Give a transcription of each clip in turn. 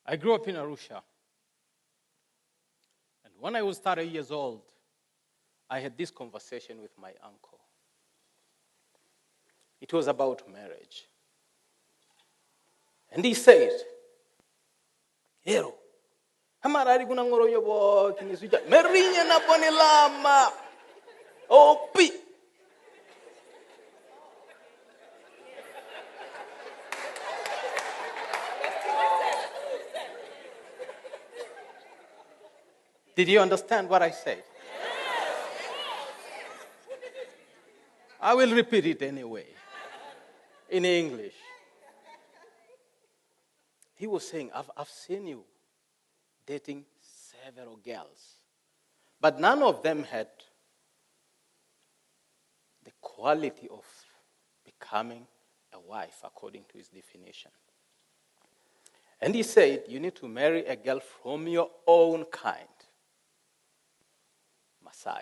I grew up in Arusha. And when I was 30 years old, I had this conversation with my uncle. It was about marriage. And he said, Hero, hamarari kuna ngoro yobo kinisuja merinya na boni lama. Opi. Did you understand what I said? I will repeat it anyway, in English. He was saying, I've seen you dating several girls, but none of them had the quality of becoming a wife, according to his definition. And he said, you need to marry a girl from your own kind, Maasai.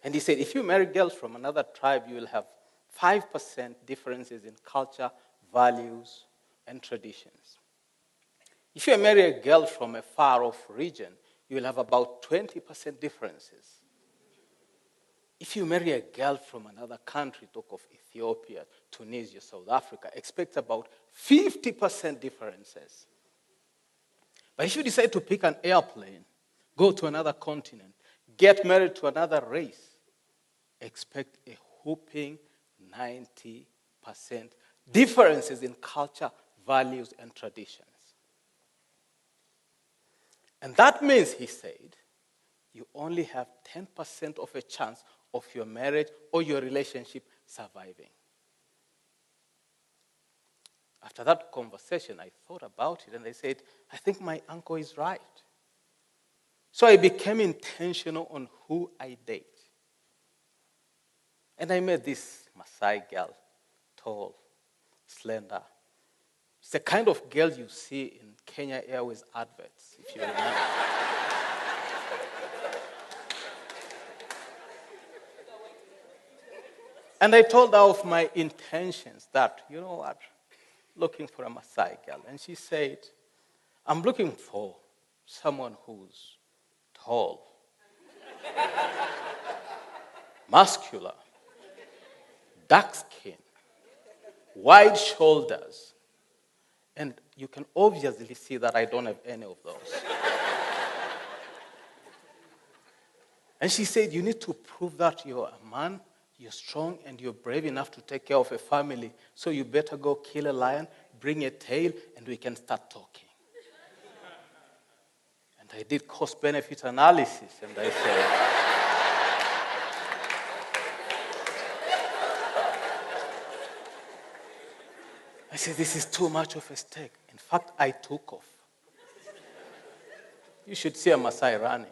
And he said, if you marry girls from another tribe, you will have 5% differences in culture, values, and traditions. If you marry a girl from a far-off region, you will have about 20% differences. If you marry a girl from another country, talk of Ethiopia, Tunisia, South Africa, expect about 50% differences. But if you decide to pick an airplane, go to another continent, get married to another race, expect a whopping 90% differences in culture, values, and traditions. And that means, he said, you only have 10% of a chance of your marriage or your relationship surviving. After that conversation, I thought about it and I said, I think my uncle is right. So I became intentional on who I date. And I met this Maasai girl, tall, slender. It's the kind of girl you see in Kenya Airways adverts, if you remember. And I told her of my intentions that, you know what, looking for a Maasai girl. And she said, I'm looking for someone who's tall, muscular, dark skin, wide shoulders. And you can obviously see that I don't have any of those. And she said, you need to prove that you're a man, you're strong, and you're brave enough to take care of a family. So you better go kill a lion, bring a tail, and we can start talking. And I did cost-benefit analysis, and I said, this is too much of a stake. In fact, I took off. You should see a Maasai running.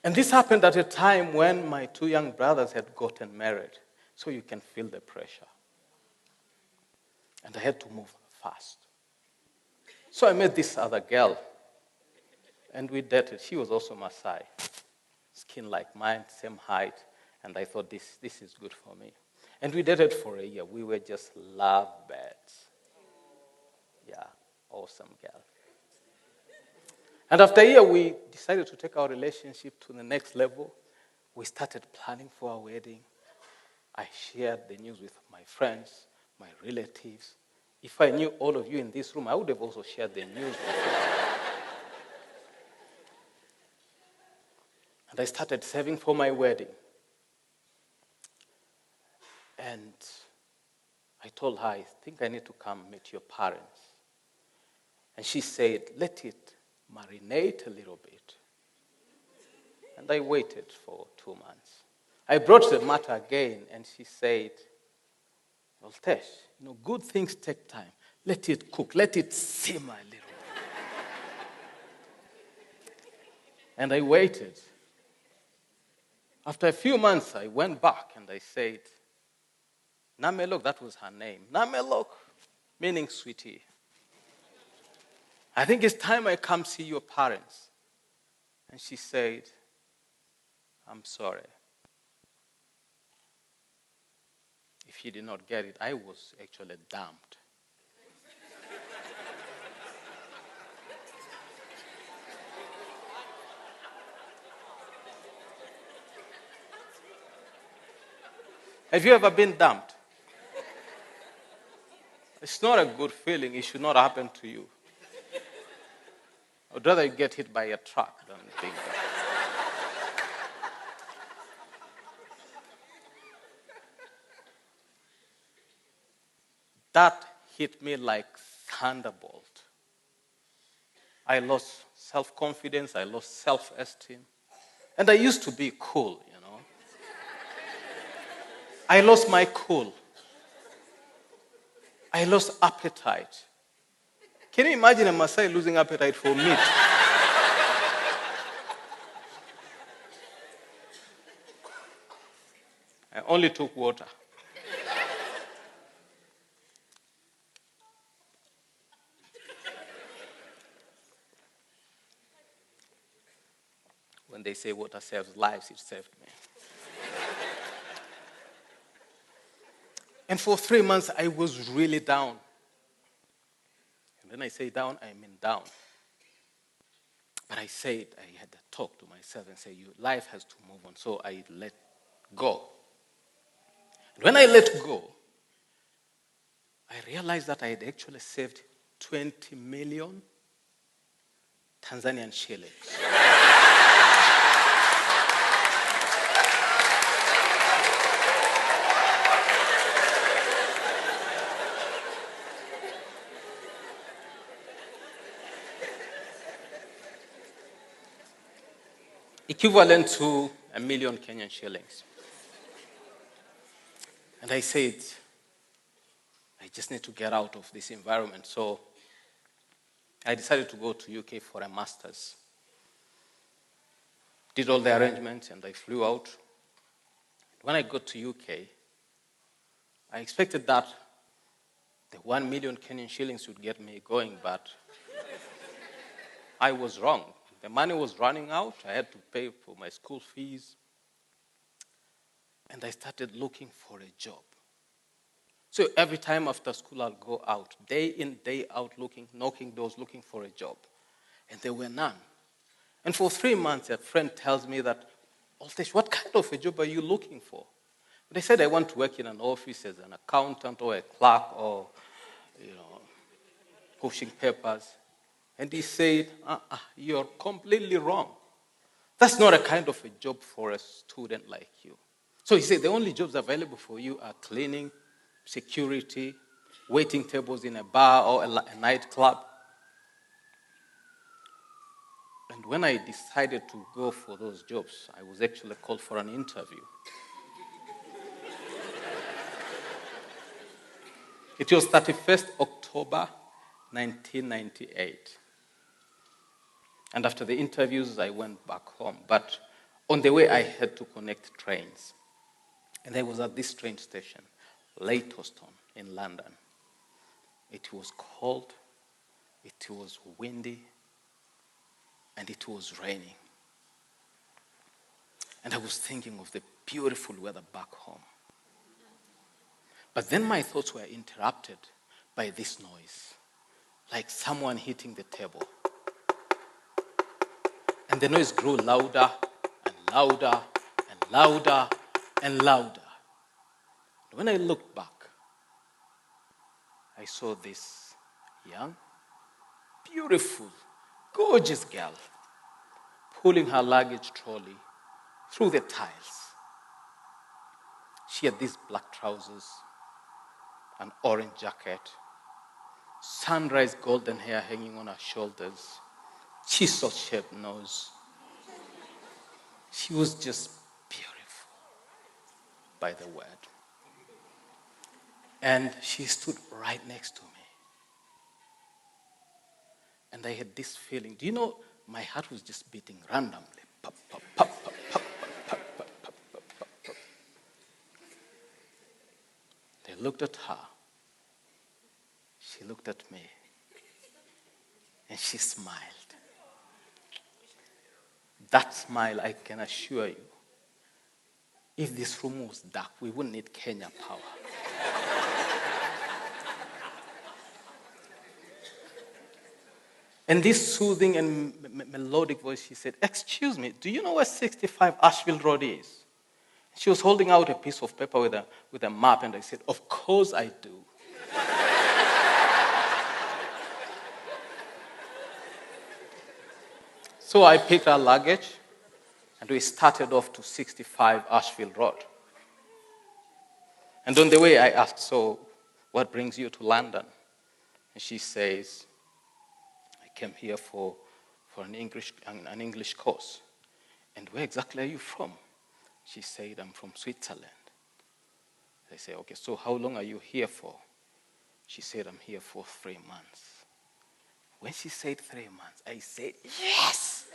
And this happened at a time when my two young brothers had gotten married. So you can feel the pressure. And I had to move fast. So I met this other girl. And we dated. She was also Maasai. Skin like mine, same height. And I thought, this is good for me. And we dated for a year. We were just lovebirds. Yeah, awesome girl. And after a year, we decided to take our relationship to the next level. We started planning for our wedding. I shared the news with my friends, my relatives. If I knew all of you in this room, I would have also shared the news with you. And I started saving for my wedding. And I told her, I think I need to come meet your parents. And she said, let it marinate a little bit. And I waited for 2 months. I brought the matter again, and she said, Oltesh, good things take time. Let it cook. Let it simmer a little. And I waited. After a few months, I went back and I said, Namelok, that was her name. Namelok, meaning sweetie. I think it's time I come see your parents. And she said, I'm sorry. If if you did not get it, I was actually dumped. Have you ever been dumped? It's not a good feeling. It should not happen to you. I'd rather you get hit by a truck than being dumped. That hit me like thunderbolt. I lost self-confidence. I lost self-esteem. And I used to be cool, you know. I lost my cool. I lost appetite. Can you imagine a Maasai losing appetite for meat? I only took water. When they say water saves lives, it saved me. And for 3 months, I was really down. And when I say down, I mean down. But I had to talk to myself and say, life has to move on. So I let go. And when I let go, I realized that I had actually saved 20 million Tanzanian shillings. Equivalent to 1 million Kenyan shillings. And I said, I just need to get out of this environment. So I decided to go to UK for a master's. Did all the arrangements and I flew out. When I got to UK, I expected that the 1 million Kenyan shillings would get me going, but I was wrong. The money was running out. I had to pay for my school fees. And I started looking for a job. So every time after school, I'll go out, day in, day out, knocking doors, looking for a job. And there were none. And for 3 months, a friend tells me that, Oltesh, what kind of a job are you looking for? And I said, I want to work in an office as an accountant or a clerk or, pushing papers. And he said, you're completely wrong. That's not a kind of a job for a student like you. So he said, the only jobs available for you are cleaning, security, waiting tables in a bar or a nightclub. And when I decided to go for those jobs, I was actually called for an interview. It was 31st October 1998. And after the interviews, I went back home. But on the way, I had to connect trains. And I was at this train station, Leytonstone in London. It was cold, it was windy, and it was raining. And I was thinking of the beautiful weather back home. But then my thoughts were interrupted by this noise, like someone hitting the table. And the noise grew louder and louder and louder and louder. When I looked back, I saw this young, beautiful, gorgeous girl pulling her luggage trolley through the tiles. She had these black trousers, an orange jacket, sunrise golden hair hanging on her shoulders, chisel-shaped nose. She was just beautiful, by the word. And she stood right next to me. And I had this feeling. Do you know, my heart was just beating randomly. Pop, pop, pop, pop, pop, pop, pop, pop, pop, pop, pop. I looked at her. She looked at me. And she smiled. That smile, I can assure you, If this room was dark, we wouldn't need Kenya power. And this soothing and melodic voice, she said, "Excuse me, do you know where 65 Asheville Road is?" She was holding out a piece of paper with a map, and I said, "Of course I do." So I picked our luggage, and we started off to 65 Asheville Road. And on the way, I asked, "So what brings you to London?" And she says, "I came here for an English course." "And where exactly are you from?" She said, "I'm from Switzerland." I say, "Okay, so how long are you here for?" She said, "I'm here for 3 months." When she said 3 months, I said, "Yes!"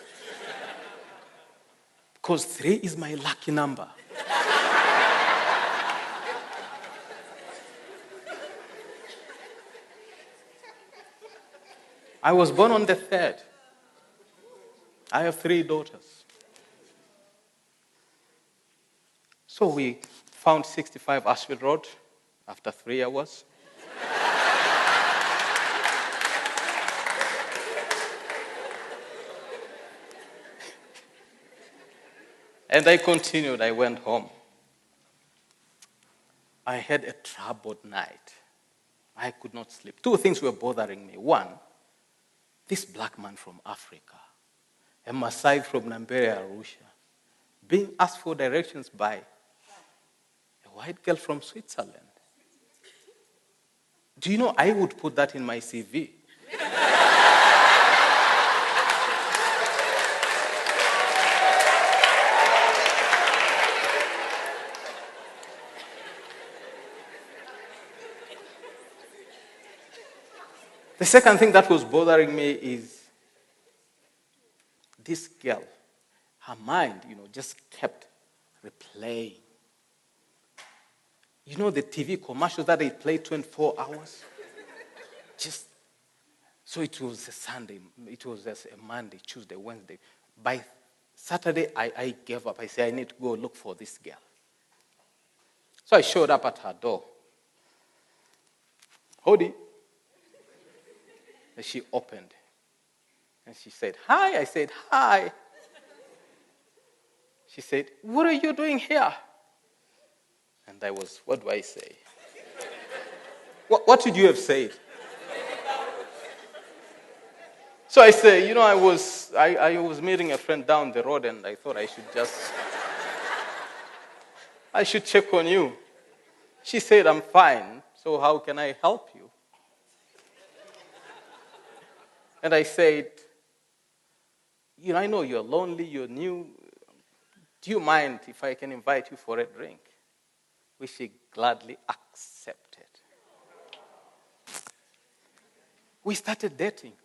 Because 3 is my lucky number. I was born on the 3rd. I have 3 daughters. So we found 65 Asheville Road after 3 hours. And I continued. I went home. I had a troubled night. I could not sleep. 2 things were bothering me. One, this black man from Africa, a Maasai from Namibia, Arusha, being asked for directions by a white girl from Switzerland. Do you know I would put that in my CV? The second thing that was bothering me is this girl. Her mind, just kept replaying. You know the TV commercials that they play 24 hours? So it was a Sunday. It was just a Monday, Tuesday, Wednesday. By Saturday, I gave up. I said, I need to go look for this girl. So I showed up at her door. "Howdy." And she opened. And she said, "Hi." I said, "Hi." She said, "What are you doing here?" And I was, what do I say? What would you have said? So I said, I was meeting a friend down the road, and I thought I should check on you. She said, "I'm fine. So how can I help you?" And I said, "I know you're lonely, you're new. Do you mind if I can invite you for a drink?" Which she gladly accepted. We started dating.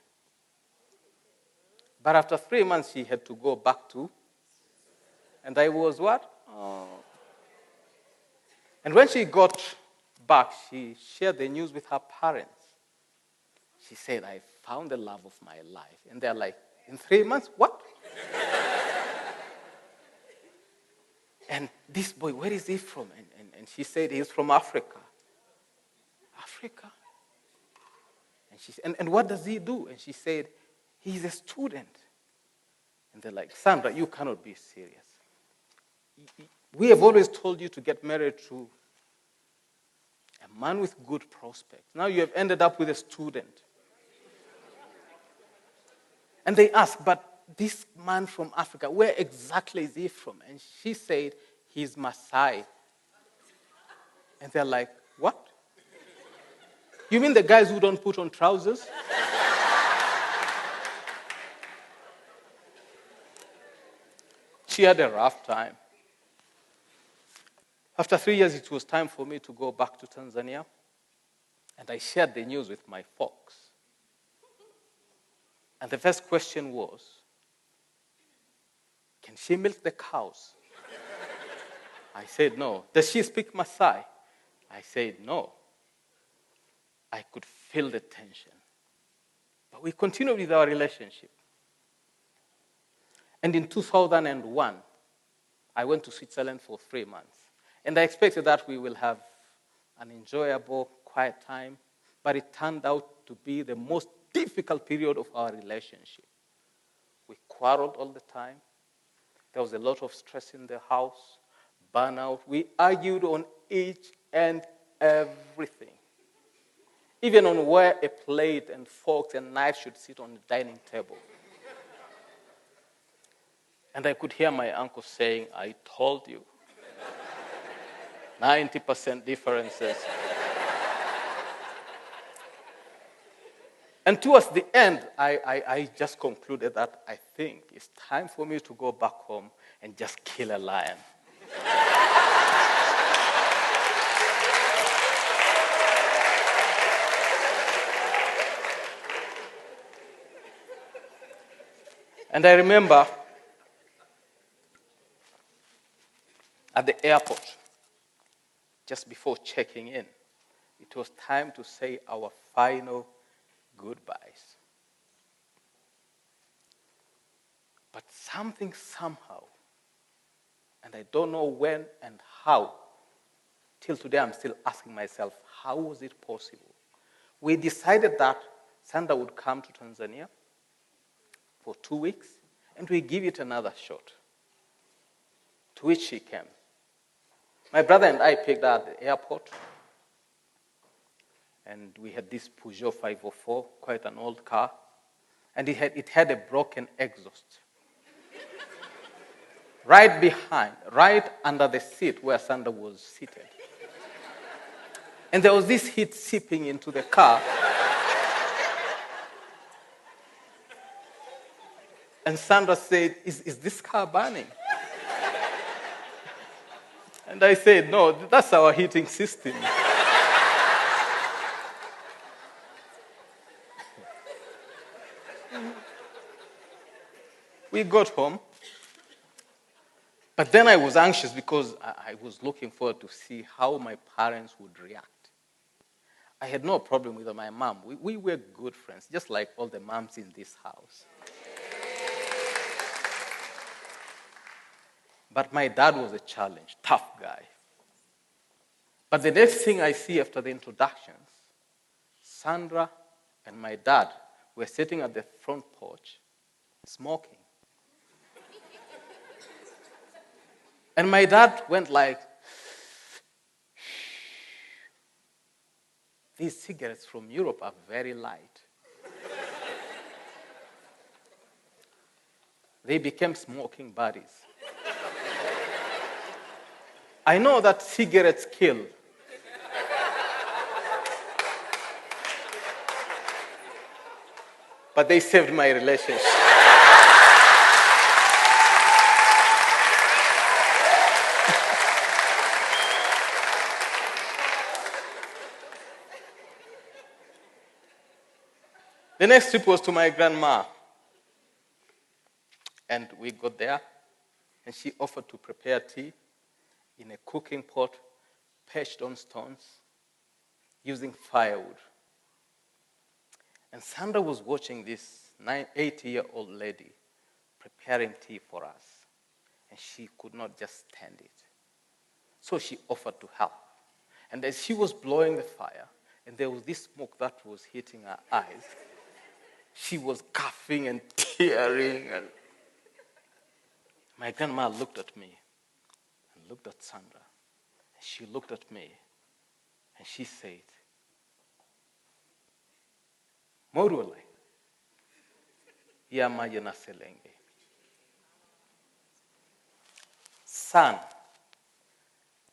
But after 3 months, she had to go back to. And I was what? Oh. And when she got back, she shared the news with her parents. She said, "I found the love of my life." And they're like, "In 3 months? What?" And this boy, where is he from? And she said, "He's from Africa." Africa? And she said, and what does he do? And she said, "He's a student." And they're like, "Sandra, you cannot be serious. We have always told you to get married to a man with good prospects. Now you have ended up with a student." And they asked, "But this man from Africa, where exactly is he from?" And she said, "He's Maasai." And they're like, "What? You mean the guys who don't put on trousers?" She had a rough time. After 3 years, it was time for me to go back to Tanzania. And I shared the news with my folks. And the first question was, "Can she milk the cows?" I said, "No." "Does she speak Maasai?" I said, "No." I could feel the tension. But we continued with our relationship. And in 2001, I went to Switzerland for 3 months. And I expected that we will have an enjoyable, quiet time, but it turned out to be the most difficult period of our relationship. We quarreled all the time. There was a lot of stress in the house, burnout. We argued on each and everything, even on where a plate and forks and knives should sit on the dining table. And I could hear my uncle saying, I told you. 90% differences. And towards the end, I just concluded that I think it's time for me to go back home and just kill a lion. And I remember at the airport, just before checking in, it was time to say our final goodbyes. But something somehow, and I don't know when and how, till today I'm still asking myself, how was it possible? We decided that Sandra would come to Tanzania for 2 weeks, and we give it another shot, to which she came. My brother and I picked her at the airport, and we had this Peugeot 504, quite an old car, and it had a broken exhaust. Right behind, right under the seat where Sandra was seated. And there was this heat seeping into the car. And Sandra said, is this car burning? And I said, no, that's our heating system. We got home. But then I was anxious because I was looking forward to see how my parents would react. I had no problem with my mom. We were good friends, just like all the moms in this house. But my dad was a challenge, tough guy. But the next thing I see after the introductions, Sandra and my dad were sitting at the front porch, smoking. And my dad went like, these cigarettes from Europe are very light. They became smoking buddies. I know that cigarettes kill. But they saved my relationship. The next trip was to my grandma. And we got there, and she offered to prepare tea in a cooking pot perched on stones using firewood. And Sandra was watching this 80-year-old lady preparing tea for us, and she could not just stand it. So she offered to help. And as she was blowing the fire, and there was this smoke that was hitting her eyes, she was coughing and tearing. And my grandma looked at me and looked at Sandra. And she looked at me and she said, Morule, ya maji na selenge. Son,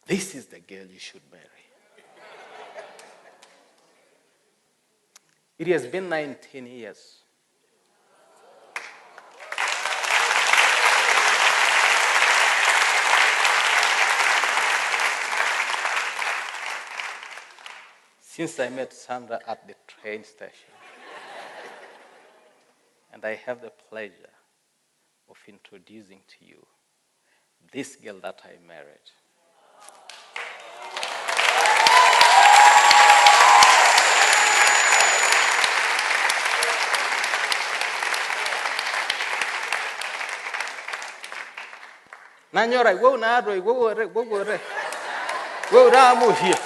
this is the girl you should marry. It has been 19 years. Since I met Sandra at the train station. And I have the pleasure of introducing to you this girl that I married. Nanyora, wo na roi, wo re, wo re. Wo ramu here.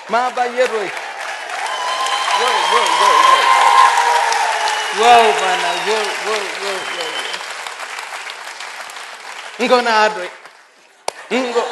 Ma ba yeroi. Whoa, mana, whoa. Ngo na roi. Ngo.